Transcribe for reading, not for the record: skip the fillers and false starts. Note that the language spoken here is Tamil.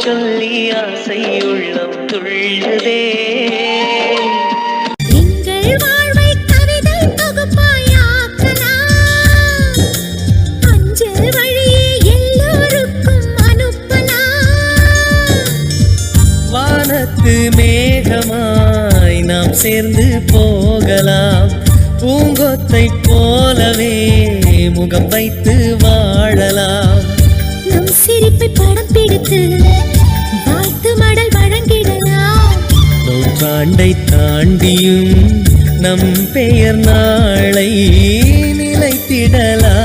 சொல்லி ஆசை உள்ளம் துள்ளுதே. வானத்து மேகமாய் நாம் சேர்ந்து போகலாம், பூங்கொத்தை போலவே முகம் வைத்து வாழலாம். நம் சிரிப்பை படம் பிடித்து வாழ்த்து மடல் வழங்கிடலாம். நூற்றாண்டை தாண்டியும் நம் பெயர் நாளை நிலைத்திடலாம்.